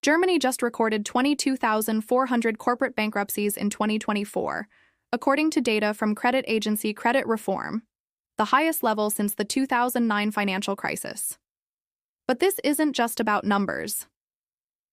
Germany just recorded 22,400 corporate bankruptcies in 2024, according to data from credit agency Credit Reform, the highest level since the 2009 financial crisis. But this isn't just about numbers.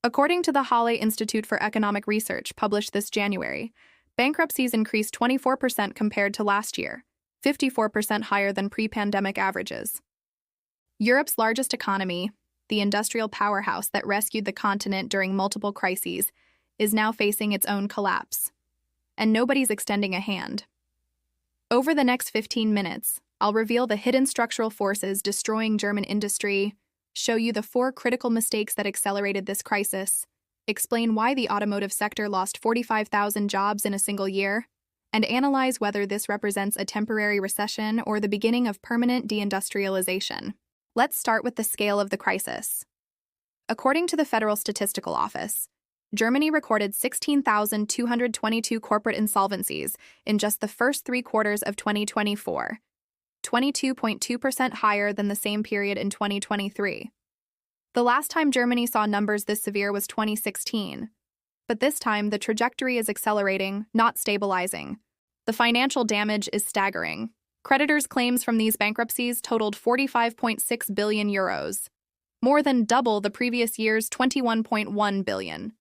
According to the Halle Institute for Economic Research, published this January, bankruptcies increased 24% compared to last year, 54% higher than pre-pandemic averages. Europe's largest economy, the industrial powerhouse that rescued the continent during multiple crises, is now facing its own collapse. And nobody's extending a hand. Over the next 15 minutes, I'll reveal the hidden structural forces destroying German industry, show you the 4 critical mistakes that accelerated this crisis, explain why the automotive sector lost 45,000 jobs in a single year, and analyze whether this represents a temporary recession or the beginning of permanent deindustrialization. Let's start with the scale of the crisis. According to the Federal Statistical Office, Germany recorded 16,222 corporate insolvencies in just the first 3 quarters of 2024, 22.2% higher than the same period in 2023. The last time Germany saw numbers this severe was 2016. But this time, the trajectory is accelerating, not stabilizing. The financial damage is staggering. Creditors' claims from these bankruptcies totaled 45.6 billion euros, more than double the previous year's 21.1 billion.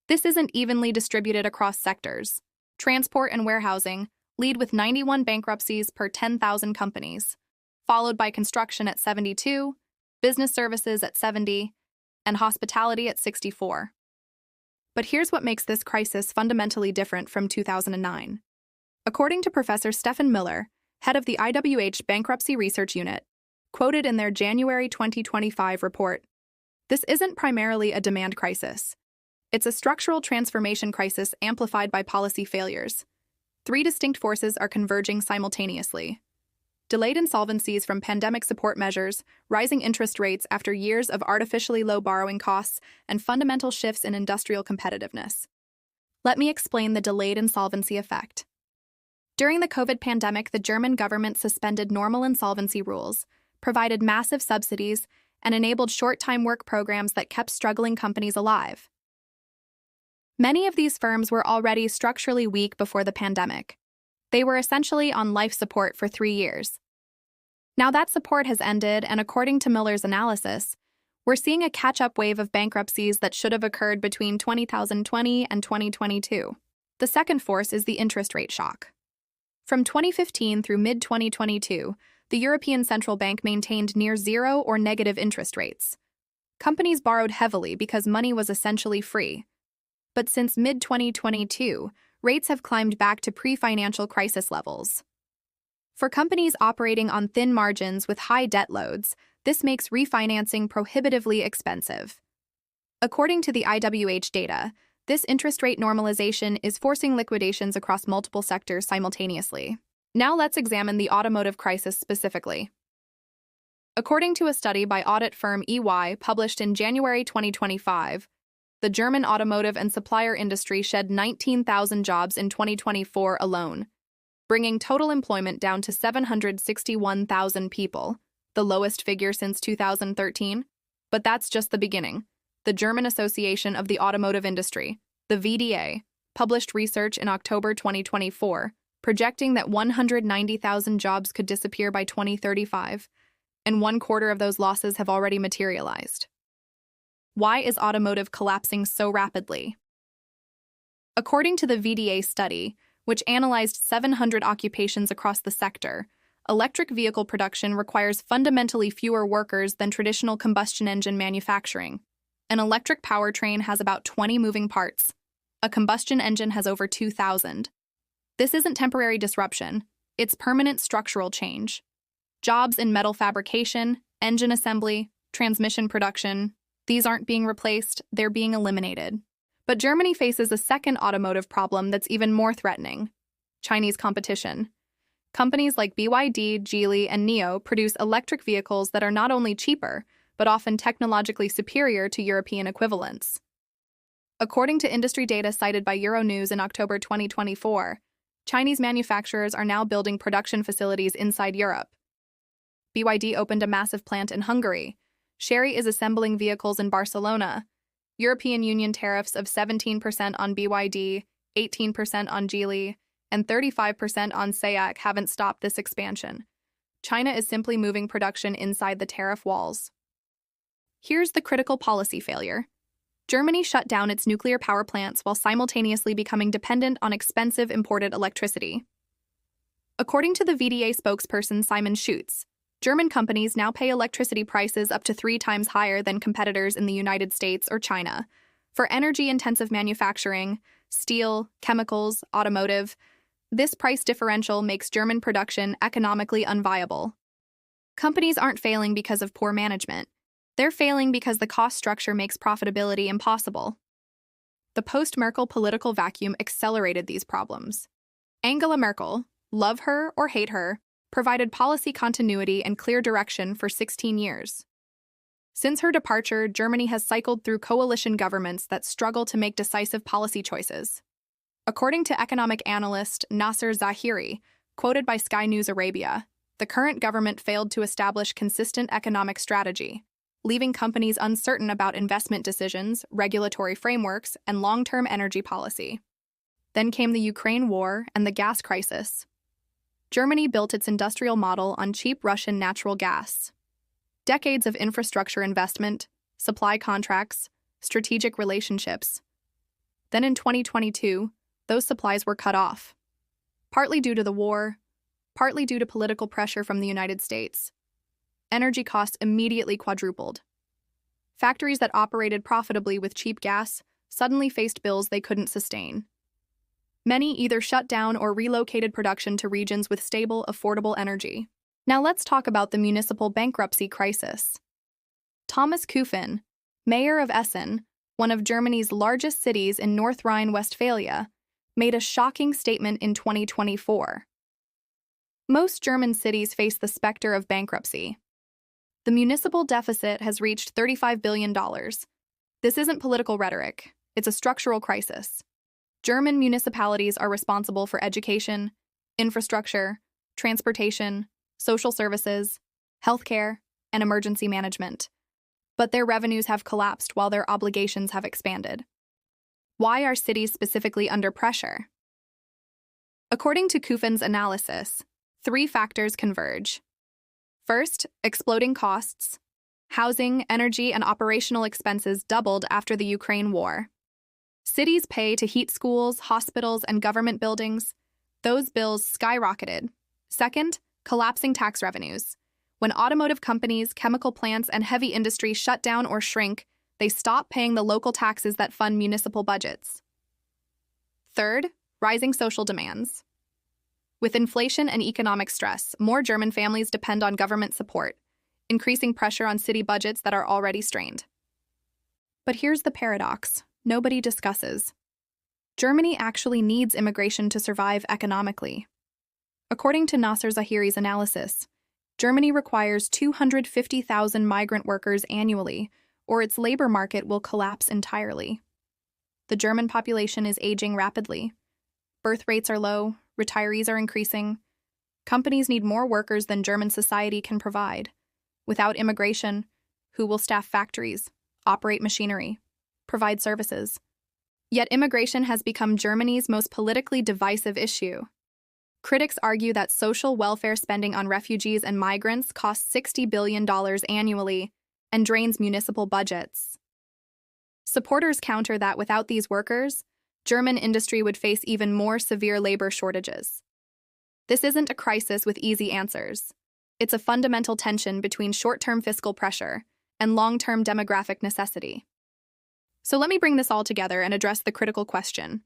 This isn't evenly distributed across sectors. Transport and warehousing lead with 91 bankruptcies per 10,000 companies, followed by construction at 72, business services at 70, and hospitality at 64. But here's what makes this crisis fundamentally different from 2009. According to Professor Stefan Miller, head of the IWH Bankruptcy Research Unit, quoted in their January 2025 report, this isn't primarily a demand crisis. It's a structural transformation crisis amplified by policy failures. 3 distinct forces are converging simultaneously. Delayed insolvencies from pandemic support measures, rising interest rates after years of artificially low borrowing costs, and fundamental shifts in industrial competitiveness. Let me explain the delayed insolvency effect. During the COVID pandemic, the German government suspended normal insolvency rules, provided massive subsidies, and enabled short-time work programs that kept struggling companies alive. Many of these firms were already structurally weak before the pandemic. They were essentially on life support for 3 years. Now that support has ended, and according to Miller's analysis, we're seeing a catch-up wave of bankruptcies that should have occurred between 2020 and 2022. The second force is the interest rate shock. From 2015 through mid-2022, the European Central Bank maintained near zero or negative interest rates. Companies borrowed heavily because money was essentially free. But since mid-2022, rates have climbed back to pre-financial crisis levels. For companies operating on thin margins with high debt loads, this makes refinancing prohibitively expensive. According to the IWH data, this interest rate normalization is forcing liquidations across multiple sectors simultaneously. Now let's examine the automotive crisis specifically. According to a study by audit firm EY published in January 2025, the German automotive and supplier industry shed 19,000 jobs in 2024 alone, bringing total employment down to 761,000 people, the lowest figure since 2013. But that's just the beginning. The German Association of the Automotive Industry, the VDA, published research in October 2024, projecting that 190,000 jobs could disappear by 2035, and 1/4 of those losses have already materialized. Why is automotive collapsing so rapidly? According to the VDA study, which analyzed 700 occupations across the sector, electric vehicle production requires fundamentally fewer workers than traditional combustion engine manufacturing. An electric powertrain has about 20 moving parts. A combustion engine has over 2,000. This isn't temporary disruption, it's permanent structural change. Jobs in metal fabrication, engine assembly, transmission production, these aren't being replaced, they're being eliminated. But Germany faces a second automotive problem that's even more threatening: Chinese competition. Companies like BYD, Geely, and NIO produce electric vehicles that are not only cheaper, but often technologically superior to European equivalents. According to industry data cited by Euronews in October 2024, Chinese manufacturers are now building production facilities inside Europe. BYD opened a massive plant in Hungary. Chery is assembling vehicles in Barcelona. European Union tariffs of 17% on BYD, 18% on Geely, and 35% on SAIC haven't stopped this expansion. China is simply moving production inside the tariff walls. Here's the critical policy failure. Germany shut down its nuclear power plants while simultaneously becoming dependent on expensive imported electricity. According to the VDA spokesperson Simon Schutz, German companies now pay electricity prices up to 3 times higher than competitors in the United States or China. For energy-intensive manufacturing, steel, chemicals, automotive, this price differential makes German production economically unviable. Companies aren't failing because of poor management. They're failing because the cost structure makes profitability impossible. The post-Merkel political vacuum accelerated these problems. Angela Merkel, love her or hate her, provided policy continuity and clear direction for 16 years. Since her departure, Germany has cycled through coalition governments that struggle to make decisive policy choices. According to economic analyst Nasser Zahiri, quoted by Sky News Arabia, the current government failed to establish consistent economic strategy, leaving companies uncertain about investment decisions, regulatory frameworks, and long-term energy policy. Then came the Ukraine war and the gas crisis. Germany built its industrial model on cheap Russian natural gas. Decades of infrastructure investment, supply contracts, strategic relationships. Then in 2022, those supplies were cut off. Partly due to the war, partly due to political pressure from the United States. Energy costs immediately quadrupled. Factories that operated profitably with cheap gas suddenly faced bills they couldn't sustain. Many either shut down or relocated production to regions with stable, affordable energy. Now let's talk about the municipal bankruptcy crisis. Thomas Kufen, mayor of Essen, one of Germany's largest cities in North Rhine-Westphalia, made a shocking statement in 2024. Most German cities face the specter of bankruptcy. The municipal deficit has reached $35 billion. This isn't political rhetoric, it's a structural crisis. German municipalities are responsible for education, infrastructure, transportation, social services, healthcare, and emergency management. But their revenues have collapsed while their obligations have expanded. Why are cities specifically under pressure? According to Kufen's analysis, 3 factors converge. First, exploding costs. Housing, energy, and operational expenses doubled after the Ukraine war. Cities pay to heat schools, hospitals, and government buildings. Those bills skyrocketed. Second, collapsing tax revenues. When automotive companies, chemical plants, and heavy industry shut down or shrink, they stop paying the local taxes that fund municipal budgets. Third, rising social demands. With inflation and economic stress, more German families depend on government support, increasing pressure on city budgets that are already strained. But here's the paradox nobody discusses. Germany actually needs immigration to survive economically. According to Nasser Zahiri's analysis, Germany requires 250,000 migrant workers annually, or its labor market will collapse entirely. The German population is aging rapidly. Birth rates are low, retirees are increasing. Companies need more workers than German society can provide. Without immigration, who will staff factories, operate machinery, provide services? Yet immigration has become Germany's most politically divisive issue. Critics argue that social welfare spending on refugees and migrants costs $60 billion annually and drains municipal budgets. Supporters counter that without these workers, German industry would face even more severe labor shortages. This isn't a crisis with easy answers. It's a fundamental tension between short-term fiscal pressure and long-term demographic necessity. So let me bring this all together and address the critical question.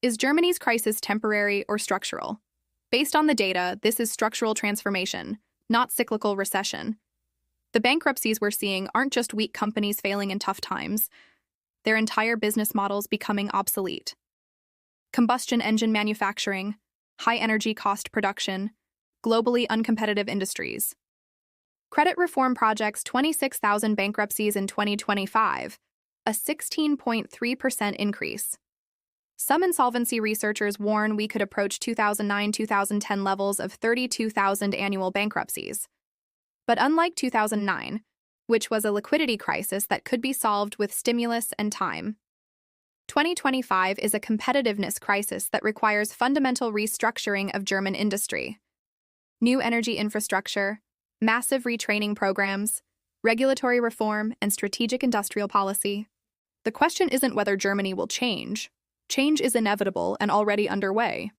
Is Germany's crisis temporary or structural? Based on the data, this is structural transformation, not cyclical recession. The bankruptcies we're seeing aren't just weak companies failing in tough times. Their entire business models becoming obsolete. Combustion engine manufacturing, high energy cost production, globally uncompetitive industries. Credit reform projects 26,000 bankruptcies in 2025, a 16.3% increase. Some insolvency researchers warn we could approach 2009-2010 levels of 32,000 annual bankruptcies. But unlike 2009, which was a liquidity crisis that could be solved with stimulus and time. 2025 is a competitiveness crisis that requires fundamental restructuring of German industry. New energy infrastructure, massive retraining programs, regulatory reform, and strategic industrial policy. The question isn't whether Germany will change. Change is inevitable and already underway.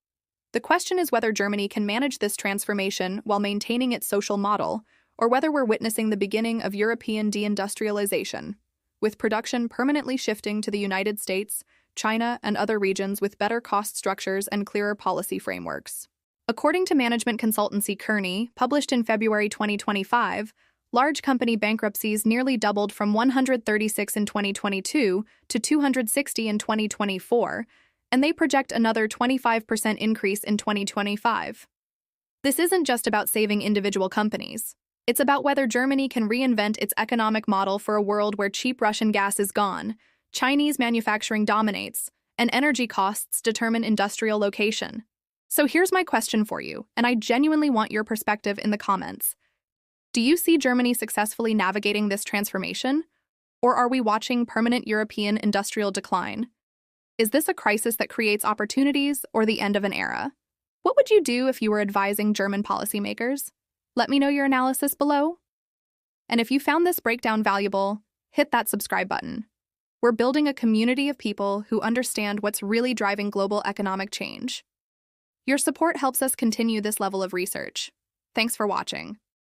The question is whether Germany can manage this transformation while maintaining its social model, or whether we're witnessing the beginning of European deindustrialization, with production permanently shifting to the United States, China, and other regions with better cost structures and clearer policy frameworks. According to management consultancy Kearney, published in February 2025, large company bankruptcies nearly doubled from 136 in 2022 to 260 in 2024, and they project another 25% increase in 2025. This isn't just about saving individual companies. It's about whether Germany can reinvent its economic model for a world where cheap Russian gas is gone, Chinese manufacturing dominates, and energy costs determine industrial location. So here's my question for you, and I genuinely want your perspective in the comments. Do you see Germany successfully navigating this transformation? Or are we watching permanent European industrial decline? Is this a crisis that creates opportunities or the end of an era? What would you do if you were advising German policymakers? Let me know your analysis below. And if you found this breakdown valuable, hit that subscribe button. We're building a community of people who understand what's really driving global economic change. Your support helps us continue this level of research. Thanks for watching.